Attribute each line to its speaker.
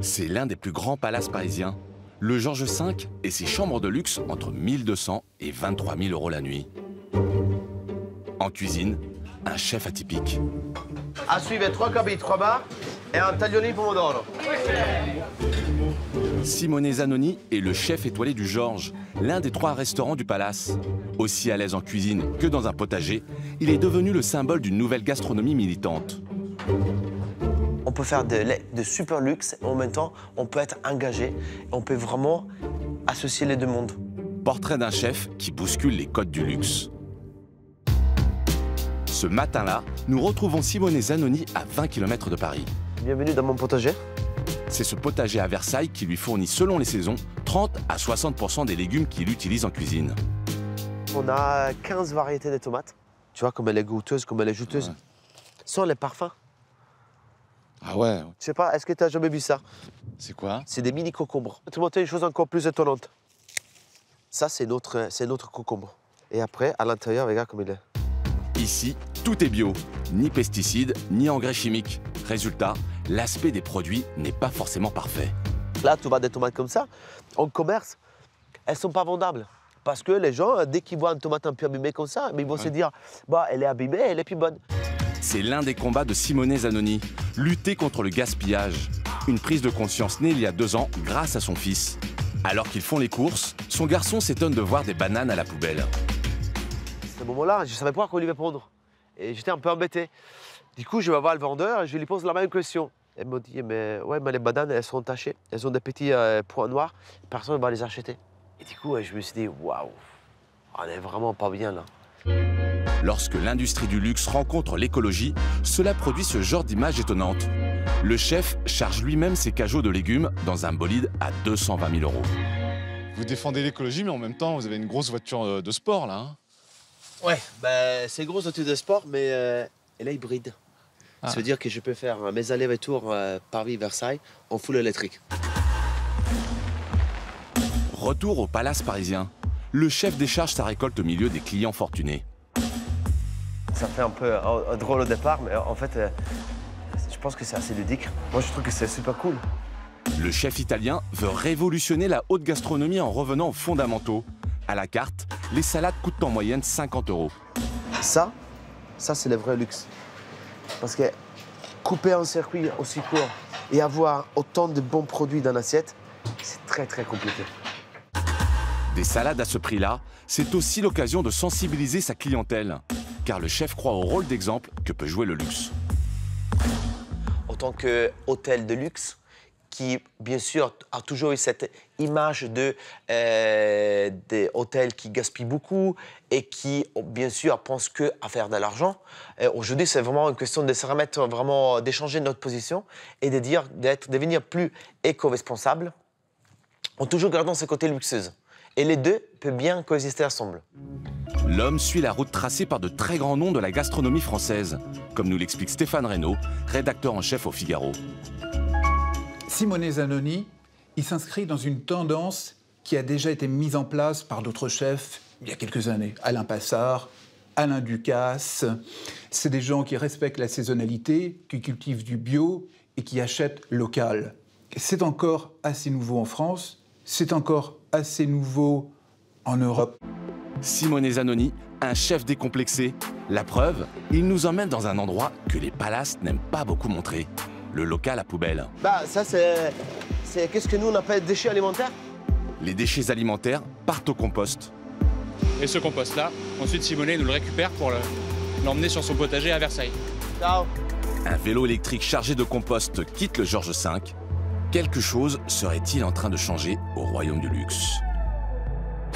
Speaker 1: C'est l'un des plus grands palaces parisiens, le Georges V et ses chambres de luxe entre 1200 et 23 000 € la nuit. En cuisine, un chef atypique.
Speaker 2: À suivre 3 cabis, 3 bars et un tagliolini pomodoro.
Speaker 1: Simone Zanoni est le chef étoilé du Georges, l'un des 3 restaurants du palace. Aussi à l'aise en cuisine que dans un potager, il est devenu le symbole d'une nouvelle gastronomie militante.
Speaker 2: On peut faire de super luxe et en même temps, on peut être engagé. On peut vraiment associer les deux mondes.
Speaker 1: Portrait d'un chef qui bouscule les codes du luxe. Ce matin-là, nous retrouvons Simone Zanoni à 20 km de Paris.
Speaker 2: Bienvenue dans mon potager.
Speaker 1: C'est ce potager à Versailles qui lui fournit, selon les saisons, 30 à 60% des légumes qu'il utilise en cuisine.
Speaker 2: On a 15 variétés de tomates. Tu vois, comme elle est goûteuse, comme elle est juteuse. Ouais. Sans les parfums.
Speaker 1: Ah ouais.
Speaker 2: Je sais pas, est-ce que tu as jamais vu ça?
Speaker 1: C'est quoi?
Speaker 2: C'est des mini concombres. Je vais te montrer une chose encore plus étonnante. Ça, c'est notre concombre. Et après, à l'intérieur, regarde comme il est.
Speaker 1: Ici, tout est bio. Ni pesticides, ni engrais chimiques. Résultat, l'aspect des produits n'est pas forcément parfait.
Speaker 2: Là, tu vois des tomates comme ça, en commerce, elles ne sont pas vendables. Parce que les gens, dès qu'ils voient une tomate un peu abîmée comme ça, ils vont se dire, bah, elle est abîmée, elle est plus bonne.
Speaker 1: C'est l'un des combats de Simone Zanoni, lutter contre le gaspillage. Une prise de conscience née il y a 2 ans grâce à son fils. Alors qu'ils font les courses, son garçon s'étonne de voir des bananes à la poubelle.
Speaker 2: À ce moment-là, je ne savais pas à quoi lui répondre. Et j'étais un peu embêté. Du coup, je vais voir le vendeur et je lui pose la même question. Elle me dit, mais ouais, mais les bananes, elles sont tachées. Elles ont des petits points noirs. Personne ne va les acheter. Et du coup, je me suis dit, waouh, on est vraiment pas bien là.
Speaker 1: Lorsque l'industrie du luxe rencontre l'écologie, cela produit ce genre d'image étonnante. Le chef charge lui-même ses cajots de légumes dans un bolide à 220 000 €.
Speaker 3: Vous défendez l'écologie, mais en même temps, vous avez une grosse voiture de sport, là. Hein?
Speaker 2: Ouais, bah, c'est une grosse voiture de sport, mais elle est hybride. Ah. Ça veut dire que je peux faire mes allers-retours Paris-Versailles en full électrique.
Speaker 1: Retour au palace parisien. Le chef décharge sa récolte au milieu des clients fortunés.
Speaker 2: Ça fait un peu drôle au départ, mais en fait, je pense que c'est assez ludique. Moi, je trouve que c'est super cool.
Speaker 1: Le chef italien veut révolutionner la haute gastronomie en revenant aux fondamentaux. À la carte, les salades coûtent en moyenne 50 €.
Speaker 2: Ça c'est le vrai luxe. Parce que couper un circuit aussi court et avoir autant de bons produits dans l'assiette, c'est très très compliqué.
Speaker 1: Des salades à ce prix-là, c'est aussi l'occasion de sensibiliser sa clientèle. Car le chef croit au rôle d'exemple que peut jouer le luxe.
Speaker 2: En tant qu'hôtel de luxe, qui, bien sûr, a toujours eu cette image des hôtels qui gaspillent beaucoup et qui, bien sûr, pensent qu'à faire de l'argent. Aujourd'hui, c'est vraiment une question de se remettre, vraiment, d'échanger notre position et de devenir plus éco-responsable en toujours gardant ce côté luxueux. Et les deux peuvent bien coexister ensemble.
Speaker 1: L'homme suit la route tracée par de très grands noms de la gastronomie française, comme nous l'explique Stéphane Reynaud, rédacteur en chef au Figaro.
Speaker 4: Simone Zanoni, il s'inscrit dans une tendance qui a déjà été mise en place par d'autres chefs il y a quelques années. Alain Passard, Alain Ducasse. C'est des gens qui respectent la saisonnalité, qui cultivent du bio et qui achètent local. C'est encore assez nouveau en France, c'est encore assez nouveau en Europe.
Speaker 1: Simone Zanoni, un chef décomplexé. La preuve, il nous emmène dans un endroit que les palaces n'aiment pas beaucoup montrer. Le local à poubelle.
Speaker 2: Bah, ça, c'est qu'est-ce que nous, on appelle déchets alimentaires?
Speaker 1: Les déchets alimentaires partent au compost.
Speaker 5: Et ce compost-là, ensuite Simone nous le récupère pour l'emmener sur son potager à Versailles.
Speaker 2: Ciao.
Speaker 1: Un vélo électrique chargé de compost quitte le Georges V. Quelque chose serait-il en train de changer au royaume du luxe?